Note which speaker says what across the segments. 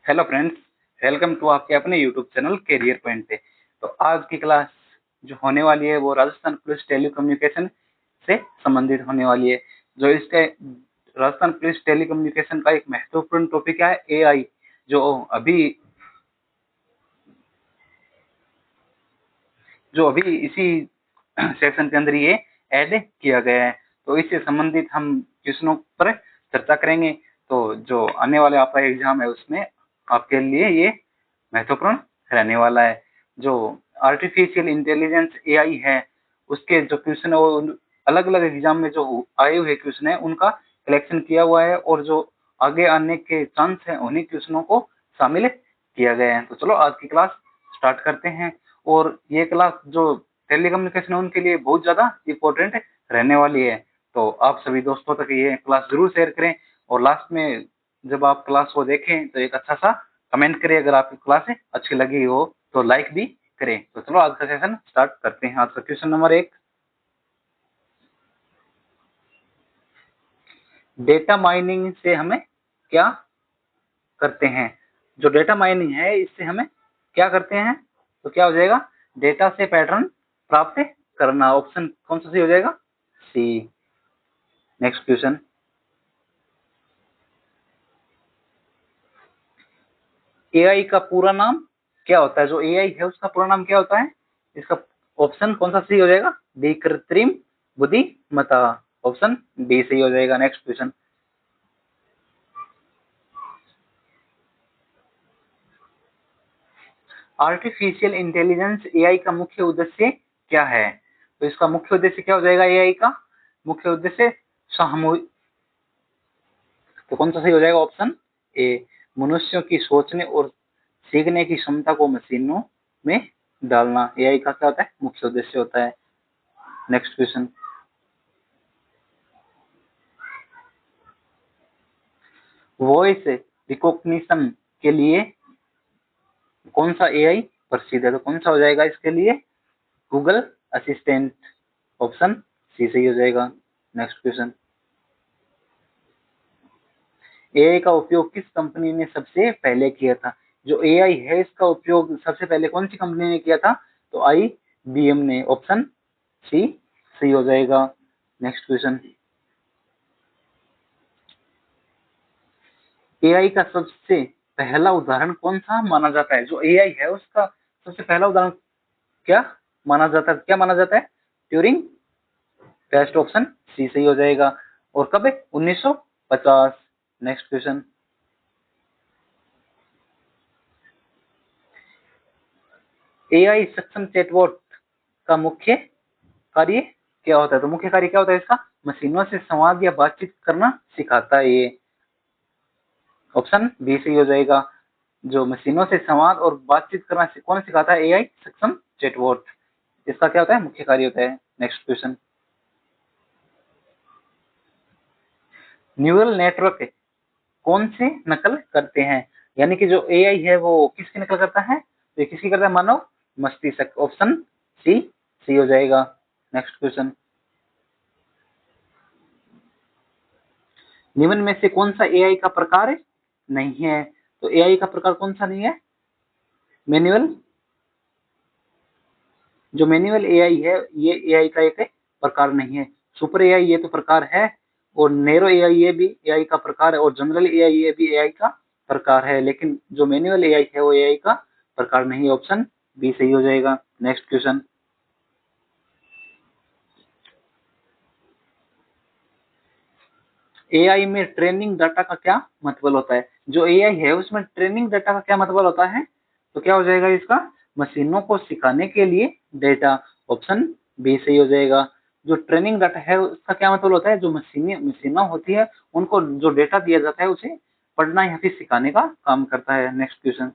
Speaker 1: Hello friends, welcome to आपके अपने YouTube channel career point पे। तो आज की क्लास जो होने वाली है वो राजस्थान पुलिस टेलीकम्युनिकेशन से संबंधित होने वाली है। जो इसके राजस्थान पुलिस टेलीकम्युनिकेशन का एक महत्वपूर्ण टॉपिक है एआई, जो अभी इसी सेक्शन के अंदर ये ऐड किया गया है। तो इससे संबंधित हम क्वेश्चनों पर चर्चा करेंगे। तो जो आने वाले आपका एग्जाम है उसमें आपके लिए ये महत्वपूर्ण रहने वाला है। जो आर्टिफिशियल इंटेलिजेंस एआई है उसके जो क्वेश्चन है वो अलग अलग एग्जाम में जो आए हुए क्वेश्चन है उनका कलेक्शन किया हुआ है, और जो आगे आने के चांस है उन्हीं क्वेश्चनों को शामिल किया गया है। तो चलो आज की क्लास स्टार्ट करते हैं। और ये क्लास जो टेलीकम्युनिकेशन है उनके लिए बहुत ज्यादा इम्पोर्टेंट रहने वाली है। तो आप सभी दोस्तों तक ये क्लास जरूर शेयर करें, और लास्ट में जब आप क्लास को देखें तो एक अच्छा सा कमेंट करें। अगर आपकी क्लास अच्छी लगी हो तो लाइक भी करें। तो चलो आज का सेशन स्टार्ट करते हैं। आज का क्वेश्चन नंबर 1, डेटा माइनिंग से हमें क्या करते हैं। जो डेटा माइनिंग है इससे हमें क्या करते हैं, तो क्या हो जाएगा, डेटा से पैटर्न प्राप्त करना। ऑप्शन कौन सा सही हो जाएगा, सी। नेक्स्ट क्वेश्चन, एआई का पूरा नाम क्या होता है। जो एआई है उसका पूरा नाम क्या होता है, इसका ऑप्शन कौन सा सही हो जाएगा, डी, कृत्रिम बुद्धिमत्ता। ऑप्शन डी सही हो जाएगा। Next question, artificial intelligence AI का मुख्य उद्देश्य क्या है। तो इसका मुख्य उद्देश्य क्या हो जाएगा, एआई का मुख्य उद्देश्य सामूहिक, तो कौन सा सही हो जाएगा, ऑप्शन ए, मनुष्यों की सोचने और सीखने की क्षमता को मशीनों में डालना एआई का क्या होता है, मुख्य उद्देश्य होता है। नेक्स्ट क्वेश्चन, वॉइस रिकॉग्निशन के लिए कौन सा एआई प्रसिद्ध है। तो कौन सा हो जाएगा इसके लिए, गूगल असिस्टेंट। ऑप्शन सी सही हो जाएगा। नेक्स्ट क्वेश्चन, एआई का उपयोग किस कंपनी ने सबसे पहले किया था। जो एआई है इसका उपयोग सबसे पहले कौन सी कंपनी ने किया था, तो आईबीएम ने। ऑप्शन सी सही हो जाएगा। नेक्स्ट क्वेश्चन, एआई का सबसे पहला उदाहरण कौन सा माना जाता है। जो एआई है उसका सबसे पहला उदाहरण क्या माना जाता है, क्या माना जाता है, ट्यूरिंग टेस्ट। ऑप्शन सी सही हो जाएगा। और कब है, 1950। नेक्स्ट क्वेश्चन, एआई सक्षम चैटबॉट का मुख्य कार्य क्या होता है। तो मुख्य कार्य क्या होता है इसका, मशीनों से संवाद या बातचीत करना सिखाता है ये। ऑप्शन बी सही हो जाएगा। जो मशीनों से संवाद और बातचीत करना कौन सिखाता है, एआई सक्षम चैटबॉट। इसका क्या होता है, मुख्य कार्य होता है। नेक्स्ट क्वेश्चन, न्यूरल नेटवर्क कौन से नकल करते हैं। यानी कि जो एआई है वो किसकी नकल करता है, तो ये किसकी करता है, मानव मस्तिष्क। ऑप्शन सी सी हो जाएगा। नेक्स्ट क्वेश्चन, निम्न में से कौन सा एआई का प्रकार नहीं है। तो एआई का प्रकार कौन सा नहीं है, मैनुअल, जो मैनुअल एआई है ये एआई का एक प्रकार नहीं है। सुपर एआई ये तो प्रकार है, और नैरो एआई ये भी एआई का प्रकार है, और जनरल एआई ये भी एआई का प्रकार है। लेकिन जो मैनुअल एआई है वो एआई का प्रकार नहीं है। ऑप्शन बी सही हो जाएगा। नेक्स्ट क्वेश्चन, एआई में ट्रेनिंग डाटा का क्या मतलब होता है। जो एआई है उसमें ट्रेनिंग डाटा का क्या मतलब होता है, तो क्या हो जाएगा इसका, मशीनों को सिखाने के लिए डेटा। ऑप्शन बी सही हो जाएगा। जो ट्रेनिंग डाटा है उसका क्या मतलब होता है, जो मशीनें होती है उनको जो डेटा दिया जाता है उसे पढ़ना या फिर सिखाने का काम करता है। नेक्स्ट क्वेश्चन,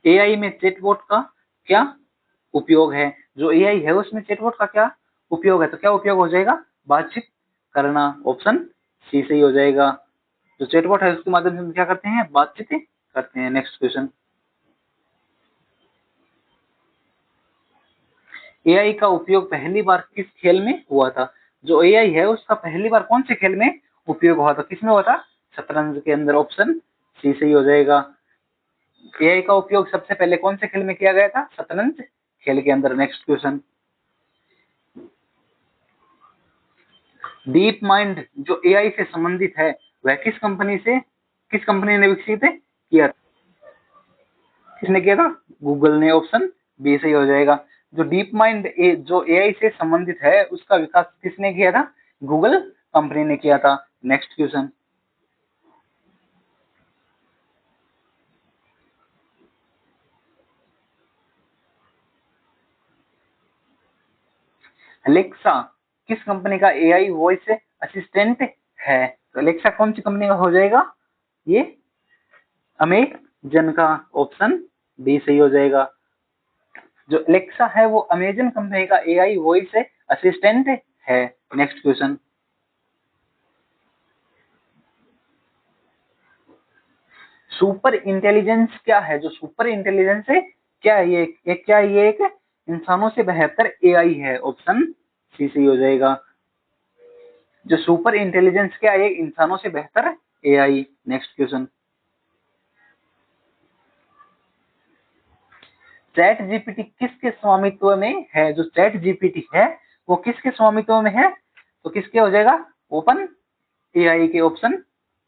Speaker 1: एआई में चैटबॉट का क्या उपयोग है। जो एआई है उसमें चैटबॉट का क्या उपयोग है, तो क्या उपयोग हो जाएगा, बातचीत करना। ऑप्शन सी सही हो जाएगा। जो चैटबॉट है उसके माध्यम से हम क्या करते हैं, बातचीत करते हैं। नेक्स्ट क्वेश्चन, एआई का उपयोग पहली बार किस खेल में हुआ था। जो एआई है उसका पहली बार कौन से खेल में उपयोग हुआ था, किसमें हुआ था, शतरंज के अंदर ऑप्शन सी सही हो जाएगा। एआई का उपयोग सबसे पहले कौन से खेल में किया गया था? शतरंज खेल के अंदर। नेक्स्ट क्वेश्चन, डीप माइंड जो एआई से संबंधित है वह किस कंपनी ने विकसित किया? किसने किया था? गूगल ने। ऑप्शन बी सही हो जाएगा। जो डीप माइंड जो एआई से संबंधित है उसका विकास किसने किया था? गूगल कंपनी ने किया था। नेक्स्ट क्वेश्चन, अलेक्सा किस कंपनी का एआई वॉइस असिस्टेंट है? तो अलेक्सा कौन सी कंपनी का हो जाएगा? ये अमेजन का। ऑप्शन डी सही हो जाएगा। जो अलेक्सा है वो अमेजन कंपनी का एआई वॉइस असिस्टेंट है। नेक्स्ट क्वेश्चन, सुपर इंटेलिजेंस क्या है? जो सुपर इंटेलिजेंस है क्या ये एक इंसानों से बेहतर एआई है? ऑप्शन सी सही हो जाएगा। जो सुपर इंटेलिजेंस क्या है? इंसानों से बेहतर AI. Next question, chat GPT किसके स्वामित्व में है? जो चैट जीपीटी है वो किसके स्वामित्व में है? तो किसके हो जाएगा? ओपन एआई के। ऑप्शन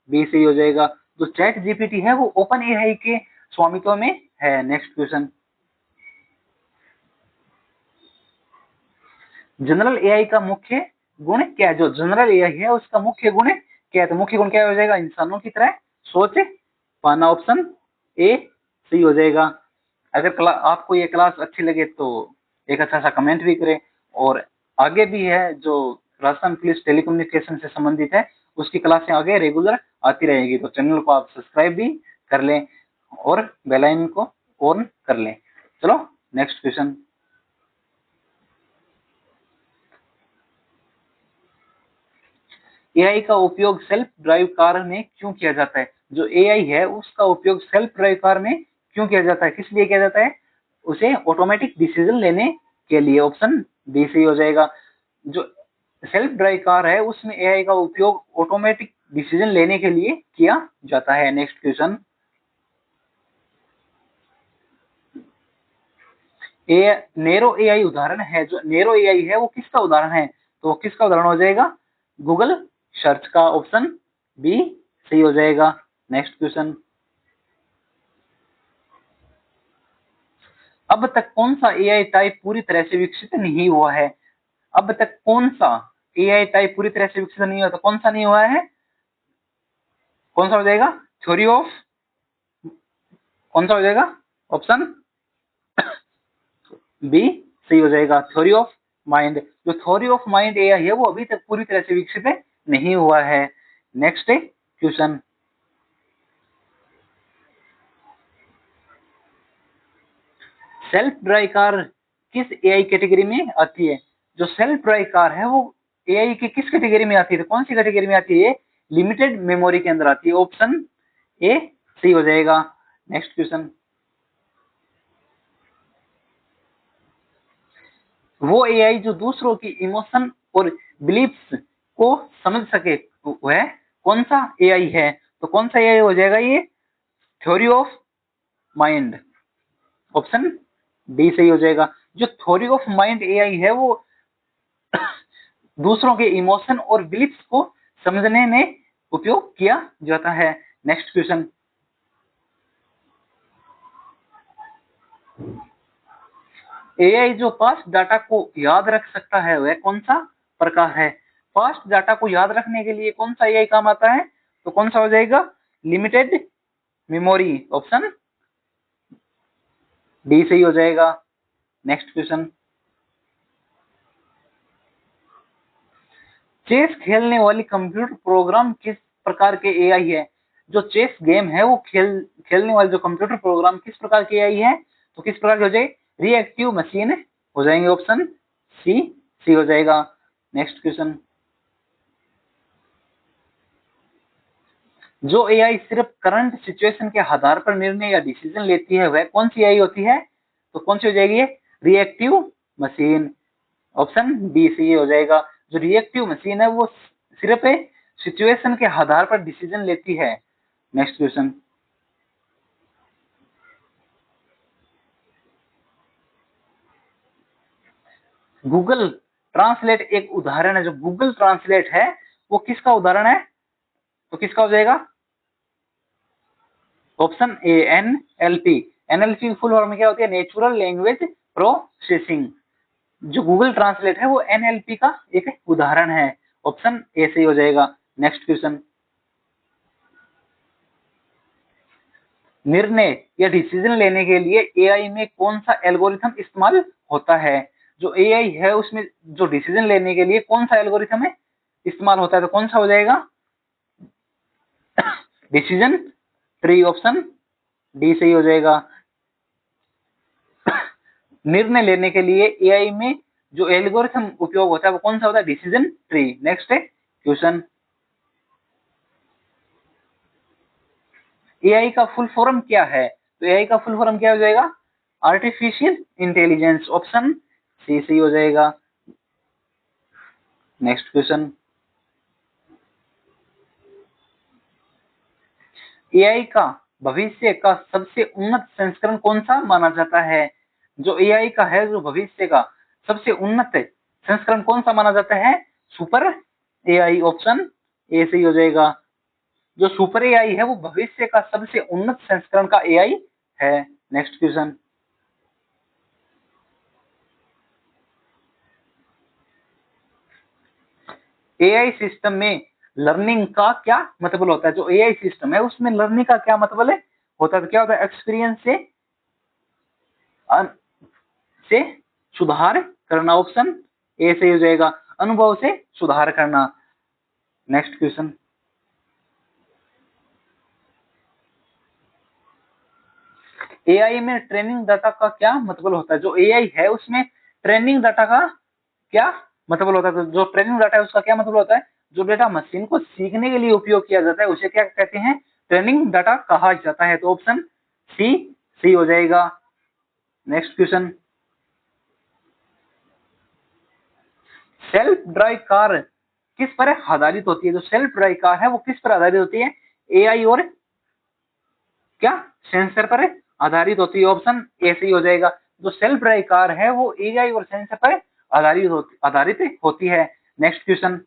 Speaker 1: बी सही हो जाएगा। जो चैट जीपीटी है वो ओपन एआई के स्वामित्व में है। नेक्स्ट क्वेश्चन, जनरल एआई का मुख्य गुण क्या है? जो जनरल एआई है उसका मुख्य गुण क्या है? तो मुख्य गुण क्या हो जाएगा? इंसानों की तरह सोच पाना। ऑप्शन ए सही हो जाएगा। अगर आपको ये क्लास अच्छी लगे तो एक अच्छा सा कमेंट भी करें, और आगे भी है जो राजस्थान पुलिस टेलीकम्युनिकेशन से संबंधित है उसकी क्लासें आगे रेगुलर आती रहेगी, तो चैनल को आप सब्सक्राइब भी कर लें और बेल आइकन को ऑन कर लें। चलो नेक्स्ट क्वेश्चन, एआई का उपयोग सेल्फ ड्राइव कार में क्यों किया जाता है? जो एआई है उसका उपयोग सेल्फ ड्राइव कार में क्यों किया जाता है? किस लिए किया जाता है? उसे ऑटोमेटिक डिसीजन लेने के लिए। ऑप्शन बी सही हो जाएगा। जो सेल्फ ड्राइव कार है उसमें एआई का उपयोग ऑटोमेटिक डिसीजन लेने के लिए किया जाता है। नेक्स्ट क्वेश्चन, नेरो एआई उदाहरण है। जो नेरो एआई है वो किसका उदाहरण है? तो किसका उदाहरण हो जाएगा? गूगल सर्च का। ऑप्शन बी सही हो जाएगा। नेक्स्ट क्वेश्चन, अब तक कौन सा एआई टाइप पूरी तरह से विकसित नहीं हुआ है? अब तक कौन सा एआई टाइप पूरी तरह से विकसित नहीं हुआ? तो कौन सा नहीं हुआ है? कौन सा हो जाएगा? थ्योरी ऑफ, कौन सा हो जाएगा? ऑप्शन बी सही हो जाएगा। Theory of mind. जो थ्योरी ऑफ माइंड एआई है वो अभी तक पूरी तरह से विकसित नहीं हुआ है। Next question, self drive car किस एआई कैटेगरी में आती है? जो सेल्फ ड्राइव कार है वो एआई की किस कैटेगरी में आती है? तो कौन सी कैटेगरी में आती है? लिमिटेड मेमोरी के अंदर आती है। ऑप्शन ए सही हो जाएगा। नेक्स्ट क्वेश्चन, वो एआई जो दूसरों की इमोशन और बिलीफ्स को समझ सके वह कौन सा एआई है? तो कौन सा एआई हो जाएगा? ये theory of mind. Option D सही हो जाएगा। जो थ्योरी ऑफ माइंड एआई है वो दूसरों के इमोशन और बिलीफ्स को समझने में उपयोग किया जाता है। नेक्स्ट क्वेश्चन, एआई जो पास्ट डाटा को याद रख सकता है वह कौन सा प्रकार है? पास्ट डाटा को याद रखने के लिए कौन सा एआई काम आता है? तो कौन सा हो जाएगा? Limited memory. ऑप्शन डी सही हो जाएगा। नेक्स्ट क्वेश्चन, चेस खेलने वाली कंप्यूटर प्रोग्राम किस प्रकार के एआई है? जो चेस गेम है वो खेलने वाले जो कंप्यूटर प्रोग्राम किस प्रकार के एआई है? तो किस प्रकार के हो जाए? रिएक्टिव मशीन हो जाएंगे। ऑप्शन सी सी हो जाएगा। नेक्स्ट क्वेश्चन, जो एआई सिर्फ करंट सिचुएशन के आधार पर निर्णय या डिसीजन लेती है वह कौन सी एआई होती है? तो कौन सी हो जाएगी? Reactive machine. ऑप्शन बी सी हो जाएगा। जो रिएक्टिव मशीन है वो सिर्फ सिचुएशन के आधार पर डिसीजन लेती है। नेक्स्ट क्वेश्चन, गूगल ट्रांसलेट एक उदाहरण है। जो गूगल ट्रांसलेट है वो किसका उदाहरण है? तो किसका हो जाएगा? Option A, NLP. एनएलपी की फुल फॉर्म क्या होती है? Natural language processing. जो गूगल ट्रांसलेट है वो एनएलपी का एक उदाहरण है। ऑप्शन ए सही हो जाएगा। नेक्स्ट क्वेश्चन, निर्णय या डिसीजन लेने के लिए एआई में कौन सा एल्गोरिथम इस्तेमाल होता है? जो एआई है उसमें जो डिसीजन लेने के लिए कौन सा एल्गोरिथम है इस्तेमाल होता है? तो कौन सा हो जाएगा? Decision tree. ऑप्शन डी सही हो जाएगा। निर्णय लेने के लिए एआई में जो एल्गोरिथम उपयोग होता है वो कौन सा होता है? Decision tree. Next question, AI का फुल फॉर्म क्या है? तो एआई का फुल फॉर्म क्या हो जाएगा? Artificial intelligence. ऑप्शन सी सही हो जाएगा। नेक्स्ट क्वेश्चन, एआई का भविष्य का सबसे उन्नत संस्करण कौन सा माना जाता है? जो एआई का है जो भविष्य का सबसे उन्नत संस्करण कौन सा माना जाता है? Super AI. ऑप्शन ए सही हो जाएगा। जो सुपर एआई है वो भविष्य का सबसे उन्नत संस्करण का एआई है। नेक्स्ट क्वेश्चन, एआई सिस्टम में लर्निंग का क्या मतलब होता है? जो एआई सिस्टम है उसमें लर्निंग का क्या मतलब है होता है? तो क्या होता है? एक्सपीरियंस से सुधार करना। ऑप्शन ए सही हो जाएगा। अनुभव से सुधार करना। नेक्स्ट क्वेश्चन, एआई में ट्रेनिंग डाटा का क्या मतलब होता है? जो एआई है उसमें ट्रेनिंग डाटा का क्या मतलब होता है? तो जो ट्रेनिंग डाटा है उसका क्या मतलब होता है? जो डेटा मशीन को सीखने के लिए उपयोग किया जाता है उसे क्या कहते हैं? ट्रेनिंग डाटा कहा जाता है। तो ऑप्शन सी सी हो जाएगा। Next question, self drive car किस पर आधारित होती है? जो सेल्फ ड्राइव कार है वो किस पर आधारित होती है? एआई और क्या सेंसर पर आधारित होती है। ऑप्शन ए सही हो जाएगा। जो सेल्फ ड्राइव कार है वो एआई और सेंसर पर आधारित होती है। Next question,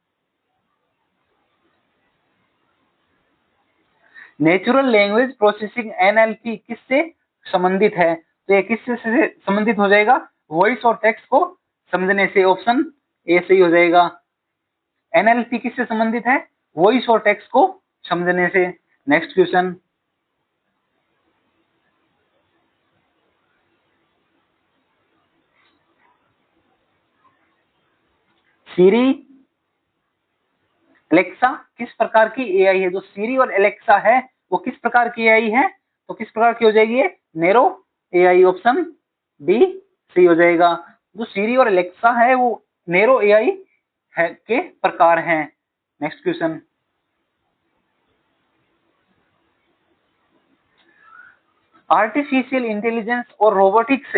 Speaker 1: natural language processing NLP किससे संबंधित है? तो ये किससे संबंधित हो जाएगा? वॉइस और टेक्स्ट को समझने से। ऑप्शन ए सही हो जाएगा। एनएलपी किससे संबंधित है? वॉइस और टेक्स्ट को समझने से। नेक्स्ट क्वेश्चन, सीरी एलेक्सा किस प्रकार की एआई है? जो सीरी और एलेक्सा है वो किस प्रकार की एआई है? तो किस प्रकार की हो जाएगी? ये नेरो एआई। ऑप्शन डी सही हो जाएगा। जो सीरी और एलेक्सा है वो नेरो एआई है के प्रकार हैं। नेक्स्ट क्वेश्चन, आर्टिफिशियल इंटेलिजेंस और रोबोटिक्स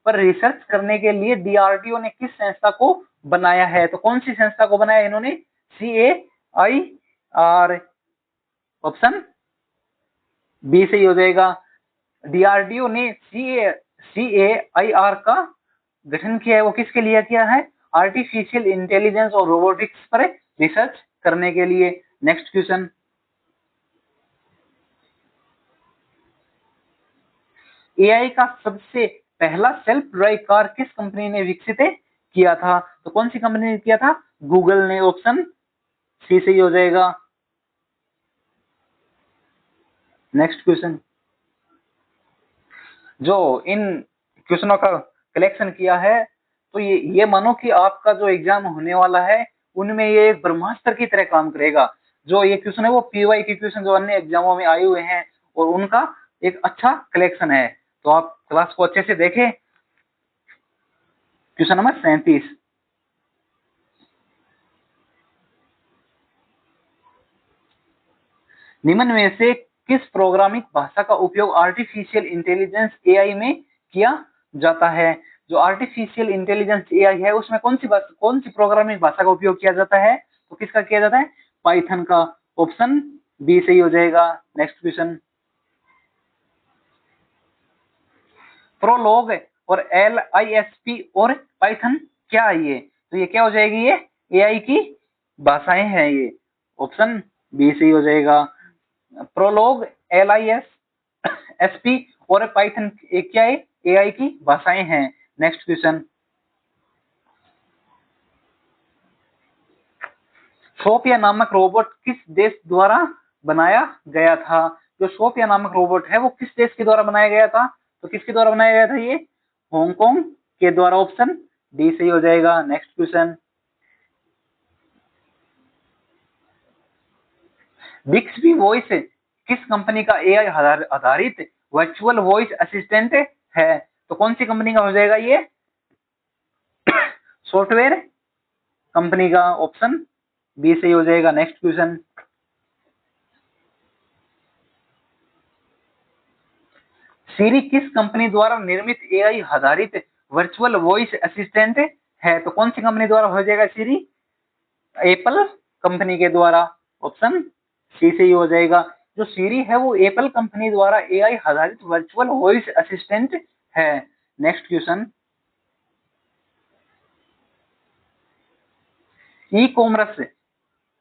Speaker 1: पर रिसर्च करने के लिए डीआरडीओ ने किस संस्था को बनाया है? तो कौन सी संस्था को बनाया इन्होंने? CAIR। ऑप्शन बी सही हो जाएगा। डीआरडीओ ने CAIR का गठन किया है वो किसके लिए किया है? आर्टिफिशियल इंटेलिजेंस और रोबोटिक्स पर रिसर्च करने के लिए। नेक्स्ट क्वेश्चन, एआई का सबसे पहला सेल्फ ड्राइव कार किस कंपनी ने विकसित किया था? तो कौन सी कंपनी ने किया था? गूगल ने। ऑप्शन सी सही हो जाएगा। नेक्स्ट क्वेश्चन, जो इन क्वेश्चनों का कलेक्शन किया है तो ये मानो कि आपका जो एग्जाम होने वाला है उनमें ये एक ब्रह्मास्त्र की तरह काम करेगा। जो ये क्वेश्चन है वो पीवाई के क्वेश्चन जो अन्य एग्जामों में आए हुए हैं और उनका एक अच्छा कलेक्शन है। तो आप क्लास को अच्छे से देखें। क्वेश्चन नंबर 37, निम्न में से किस प्रोग्रामिंग भाषा का उपयोग आर्टिफिशियल इंटेलिजेंस एआई में किया जाता है? जो आर्टिफिशियल इंटेलिजेंस एआई है उसमें कौन सी प्रोग्रामिंग भाषा का उपयोग किया जाता है? तो किसका किया जाता है? पाइथन का, ऑप्शन बी सही हो जाएगा। नेक्स्ट क्वेश्चन, प्रोलॉग और LISP और पाइथन क्या है ये? तो ये क्या हो जाएगी, ये एआई की भाषाएं हैं ये, ऑप्शन बी सही हो जाएगा। प्रोलॉग, LISP और पाइथन एक क्या है, एआई की भाषाएं हैं। नेक्स्ट क्वेश्चन, सोफिया नामक रोबोट किस देश द्वारा बनाया गया था? जो सोफिया नामक रोबोट है वो किस देश के द्वारा बनाया गया था? तो किसके द्वारा बनाया गया था ये? हांगकांग के द्वारा, ऑप्शन डी सही हो जाएगा। नेक्स्ट क्वेश्चन, बिक्सबी वॉइस किस कंपनी का एआई आधारित वर्चुअल वॉइस असिस्टेंट है? तो कौन सी कंपनी का हो जाएगा ये? सॉफ्टवेयर कंपनी का, ऑप्शन बी सही हो जाएगा। नेक्स्ट क्वेश्चन, सीरी किस कंपनी द्वारा निर्मित एआई आधारित वर्चुअल वॉइस असिस्टेंट है? तो कौन सी कंपनी द्वारा हो जाएगा सीरी? एप्पल कंपनी के द्वारा, ऑप्शन सी सही हो जाएगा। जो सीरी है वो एप्पल कंपनी द्वारा एआई आधारित वर्चुअल वॉइस असिस्टेंट है। Next question, e commerce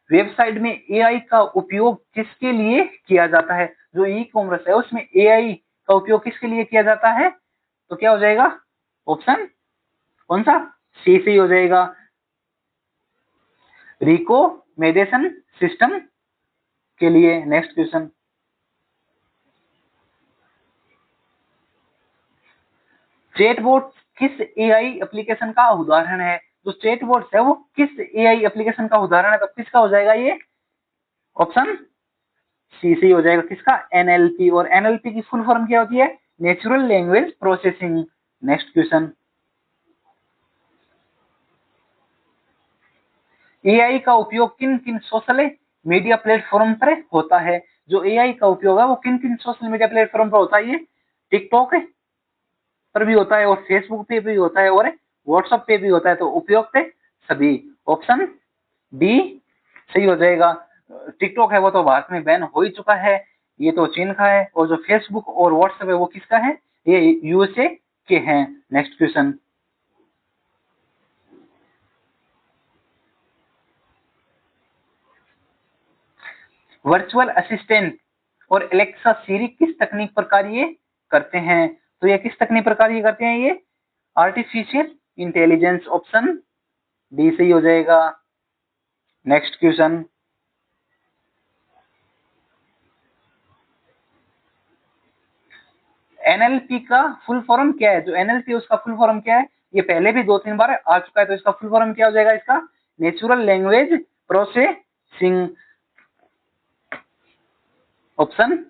Speaker 1: website में एआई का उपयोग किसके लिए किया जाता है? जो ई कॉमर्स है उसमें एआई का उपयोग किसके लिए किया जाता है? तो क्या हो जाएगा, ऑप्शन कौन सा? सी सही हो जाएगा। रिकमेंडेशन सिस्टम के लिए। नेक्स्ट क्वेश्चन, चैटबॉट किस एआई एप्लीकेशन का उदाहरण है? जो चैटबॉट है वो किस एआई एप्लीकेशन का उदाहरण है? तो किसका हो जाएगा ये? ऑप्शन सी सही हो जाएगा। किसका? एनएलपी। और एनएलपी की फुल फॉर्म क्या होती है? Natural language processing. Next question, AI का उपयोग किन किन सोशल मीडिया प्लेटफॉर्म पर होता है? जो एआई का उपयोग है वो किन किन सोशल मीडिया प्लेटफॉर्म पर होता है? ये टिकटॉक पर भी होता है और फेसबुक पे भी होता है और व्हाट्सएप पे भी होता है। तो उपयोग थे सभी, ऑप्शन डी सही हो जाएगा। टिकटॉक है वो तो भारत में बैन हो ही चुका है, ये तो चीन का है। और जो फेसबुक और व्हाट्सएप है वो किसका है? ये यूएसए के हैं। नेक्स्ट क्वेश्चन, वर्चुअल असिस्टेंट और एलेक्सा सीरी किस तकनीक पर कार्य करते हैं? तो ये किस तकनीक पर कार्य करते हैं? ये आर्टिफिशियल इंटेलिजेंस, ऑप्शन डी सही हो जाएगा। नेक्स्ट क्वेश्चन, एनएलपी का फुल फॉर्म क्या है? जो एनएलपी उसका फुल फॉर्म क्या है? ये पहले भी 2-3 बार आ चुका है, तो इसका फुल फॉर्म क्या हो जाएगा? इसका natural language processing, option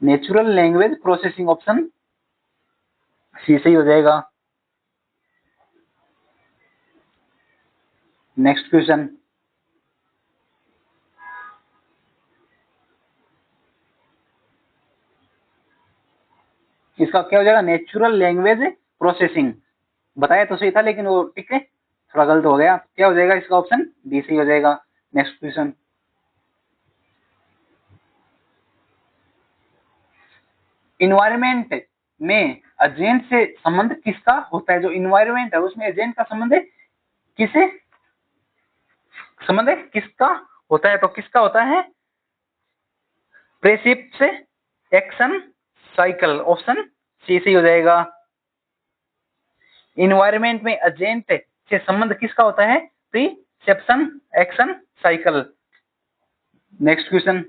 Speaker 1: natural language processing, option C सही हो जाएगा। नेक्स्ट क्वेश्चन, इसका क्या हो जाएगा? Natural language processing. बताया तो सही था लेकिन वो ठीक है थोड़ा गलत हो गया। क्या हो जाएगा इसका? ऑप्शन डी सही हो जाएगा। नेक्स्ट क्वेश्चन, इन्वायरमेंट में एजेंट से संबंध किसका होता है? जो इन्वायरमेंट है उसमें एजेंट का संबंध किसे संबंध किसका होता है? तो किसका होता है? प्रेसिप्स एक्शन साइकिल, ऑप्शन सी सही हो जाएगा। इन्वायरमेंट में एजेंट से संबंध किसका होता है? प्रीसेप्शन एक्शन साइकिल। नेक्स्ट क्वेश्चन,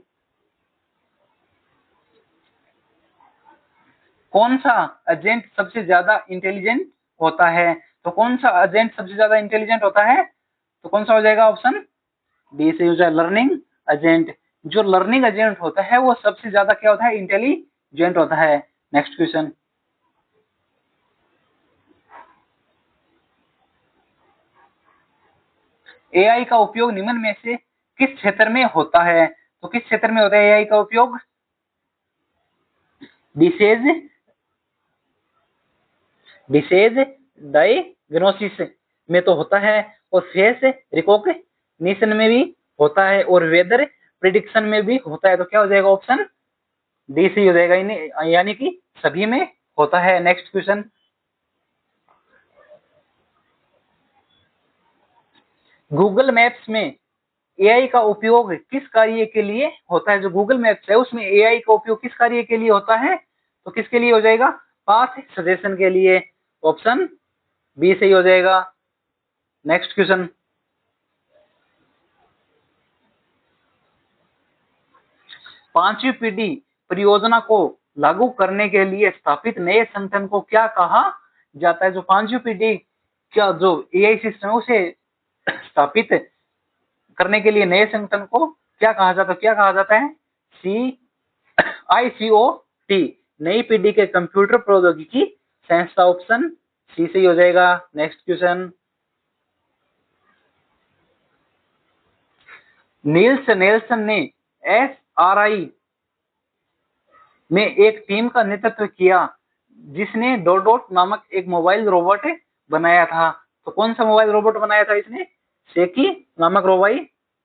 Speaker 1: कौन सा एजेंट सबसे ज्यादा इंटेलिजेंट होता है? तो कौन सा एजेंट सबसे ज्यादा इंटेलिजेंट होता है? तो कौन सा हो जाएगा? ऑप्शन डी से हो जाए लर्निंग एजेंट। जो लर्निंग एजेंट होता है वो सबसे ज्यादा क्या होता है? इंटेलिजेंट होता है। नेक्स्ट क्वेश्चन, एआई का उपयोग निम्न में से किस क्षेत्र में होता है? तो किस क्षेत्र में होता है एआई का उपयोग? डिसीज डिसीज डायग्नोसिस में तो होता है, और फेस रिकॉग्निशन में भी होता है, और वेदर प्रिडिक्शन में भी होता है। तो क्या हो जाएगा, ऑप्शन डी सही हो जाएगा, यानी कि सभी में होता है। नेक्स्ट क्वेश्चन, गूगल मैप्स में एआई का उपयोग किस कार्य के लिए होता है? जो गूगल मैप्स है उसमें एआई का उपयोग किस कार्य के लिए होता है? तो किसके लिए हो जाएगा, पाथ सजेशन के लिए। ऑप्शन बी सही हो जाएगा। नेक्स्ट क्वेश्चन, पांचवी पीढ़ी परियोजना को लागू करने के लिए स्थापित नए संगठन को क्या कहा जाता है? जो पांचवी पीढ़ी का जो एआई सिस्टम है उसे स्थापित करने के लिए नए संगठन को क्या कहा जाता है? क्या कहा जाता है? ICOT, नई पीढ़ी के कंप्यूटर प्रौद्योगिकी संस्था। ऑप्शन सी सही हो जाएगा। नेक्स्ट क्वेश्चन, नील्स नेल्सन ने SRI में एक टीम का नेतृत्व किया जिसने डोडोट नामक एक मोबाइल रोबोट बनाया था। तो कौन सा मोबाइल रोबोट बनाया था इसने? सेकी नामक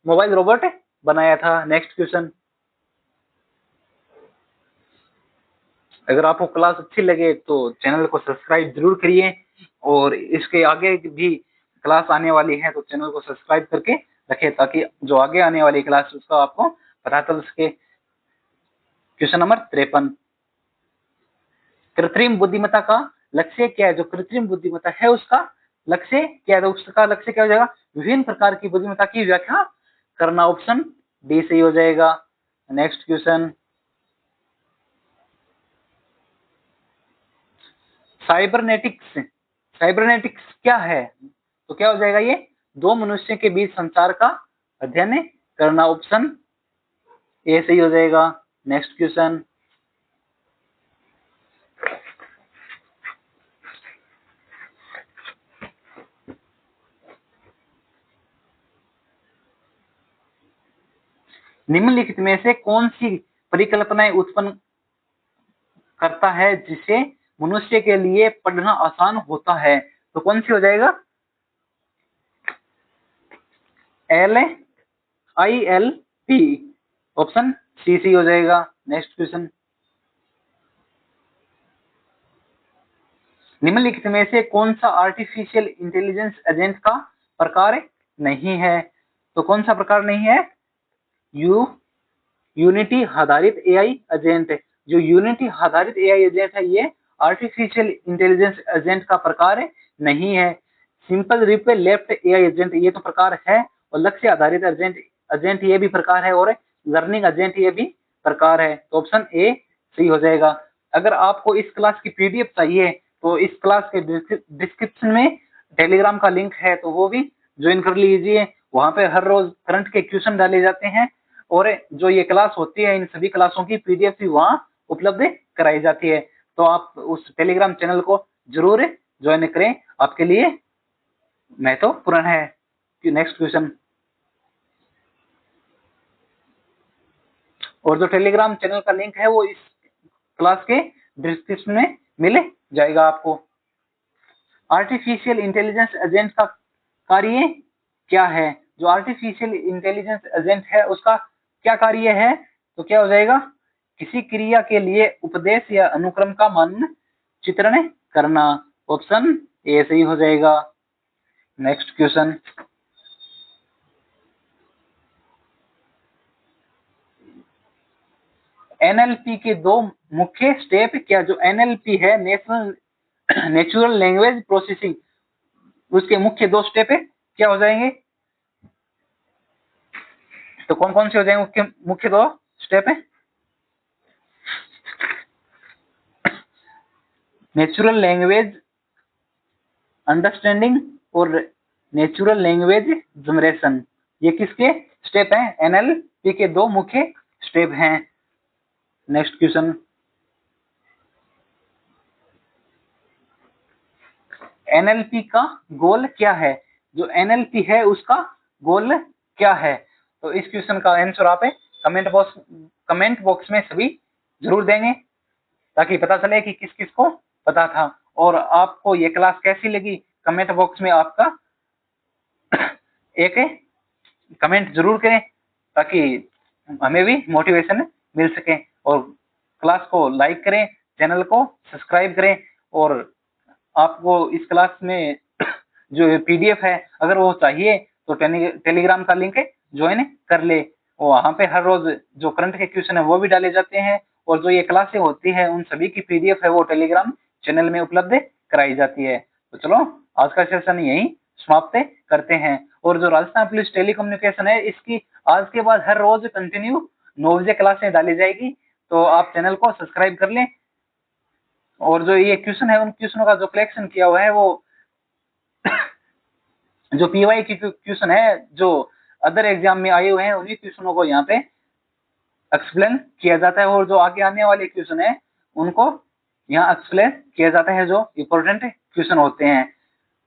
Speaker 1: मोबाइल रोबोट बनाया था। नेक्स्ट क्वेश्चन, अगर आपको क्लास अच्छी लगे तो चैनल को सब्सक्राइब जरूर करिए, और इसके आगे भी क्लास आने वाली है तो चैनल को सब्सक्राइब करके रखें ताकि जो आगे आने वाली क्लास उसका आपको पता चल सके। क्वेश्चन नंबर 53, कृत्रिम बुद्धिमत्ता का लक्ष्य क्या है? जो कृत्रिम बुद्धिमत्ता है उसका लक्ष्य क्या है? तो उसका लक्ष्य क्या हो जाएगा, विभिन्न प्रकार की बुद्धिमत्ता की व्याख्या करना। ऑप्शन डी सही हो जाएगा। नेक्स्ट क्वेश्चन, साइबरनेटिक्स क्या है? तो क्या हो जाएगा, ये दो मनुष्य के बीच संचार का अध्ययन करना। ऑप्शन ए सही हो जाएगा। नेक्स्ट क्वेश्चन, निम्नलिखित में से कौन सी परिकल्पनाएं उत्पन्न करता है जिसे मनुष्य के लिए पढ़ना आसान होता है? तो कौन सी हो जाएगा, LILP। ऑप्शन सी सी हो जाएगा। नेक्स्ट क्वेश्चन, निम्नलिखित में से कौन सा आर्टिफिशियल इंटेलिजेंस एजेंट का प्रकार नहीं है? तो कौन सा प्रकार नहीं है, यूनिटी आधारित एआई एजेंट। जो यूनिटी आधारित एआई एजेंट है ये आर्टिफिशियल इंटेलिजेंस एजेंट का प्रकार नहीं है। Simple replay left AI agent ये तो प्रकार है, और लक्ष्य आधारित एजेंट ये भी प्रकार है, और लर्निंग एजेंट ये भी प्रकार है। तो ऑप्शन ए सही हो जाएगा। अगर आपको इस क्लास की पीडीएफ चाहिए तो इस क्लास के डिस्क्रिप्शन में टेलीग्राम का लिंक है, तो वो भी ज्वाइन कर लीजिए। वहां पे हर रोज करंट के क्वेश्चन डाले जाते हैं, और जो ये क्लास होती है इन सभी क्लासों की पीडीएफ भी वहां उपलब्ध कराई जाती है। तो आप उस टेलीग्राम चैनल को जरूर ज्वाइन करें, आपके लिए महत्वपूर्ण है। नेक्स्ट क्वेश्चन, और जो टेलीग्राम चैनल का लिंक है वो इस क्लास के डिस्क्रिप्शन में मिल जाएगा आपको। आर्टिफिशियल इंटेलिजेंस एजेंट का कार्य क्या है? जो आर्टिफिशियल इंटेलिजेंस एजेंट है उसका क्या कार्य है? तो क्या हो जाएगा, किसी क्रिया के लिए उपदेश या अनुक्रम का मानचित्रण करना। ऑप्शन ए सही हो जाएगा। नेक्स्ट क्वेश्चन, एनएलपी के दो मुख्य स्टेप क्या? जो एनएलपी है, नेचुरल लैंग्वेज प्रोसेसिंग, उसके मुख्य दो स्टेप क्या हो जाएंगे? तो कौन कौन से हो जाएंगे मुख्य दो स्टेप है? नेचुरल लैंग्वेज अंडरस्टैंडिंग और नेचुरल लैंग्वेज जनरेशन, ये किसके स्टेप हैं? एनएलपी के दो मुख्य स्टेप हैं। नेक्स्ट क्वेश्चन, एनएलपी का गोल क्या है? जो एनएलपी है उसका गोल क्या है? तो इस क्वेश्चन का आंसर आप कमेंट बॉक्स में सभी जरूर देंगे ताकि पता चले कि किस किस को पता था। और आपको ये क्लास कैसी लगी कमेंट बॉक्स में आपका एक कमेंट जरूर करें ताकि हमें भी मोटिवेशन मिल सके, और क्लास को लाइक करें, चैनल को सब्सक्राइब करें, और आपको इस क्लास में जो पीडीएफ है अगर वो चाहिए तो टेलीग्राम का लिंक ज्वाइन कर ले। वहाँ पे हर रोज जो करंट के क्वेश्चन है वो भी डाले जाते हैं, और जो ये क्लासें होती है उन सभी की पीडीएफ है वो टेलीग्राम चैनल में उपलब्ध कराई जाती है। तो चलो आज का सेशन यही समाप्त करते हैं। और जो राजस्थान पुलिस टेलीकम्युनिकेशन है इसकी आज के बाद हर रोज कंटिन्यू 9 बजे क्लासें डाली जाएगी, तो आप चैनल को सब्सक्राइब कर लें। और जो ये क्वेश्चन है उन क्वेश्चनों का जो कलेक्शन किया हुआ है वो जो पीवाई की क्वेश्चन है जो अदर एग्जाम में आए हुए हैं उन्हीं क्वेश्चनों को यहाँ पे एक्सप्लेन किया जाता है, और जो आगे आने वाले क्वेश्चन है उनको यहाँ एक्सप्लेन किया जाता है जो इम्पोर्टेंट क्वेश्चन होते हैं।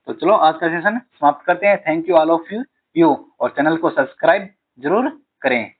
Speaker 1: तो चलो आज का सेशन समाप्त करते हैं। Thank you all of you और चैनल को सब्सक्राइब जरूर करें।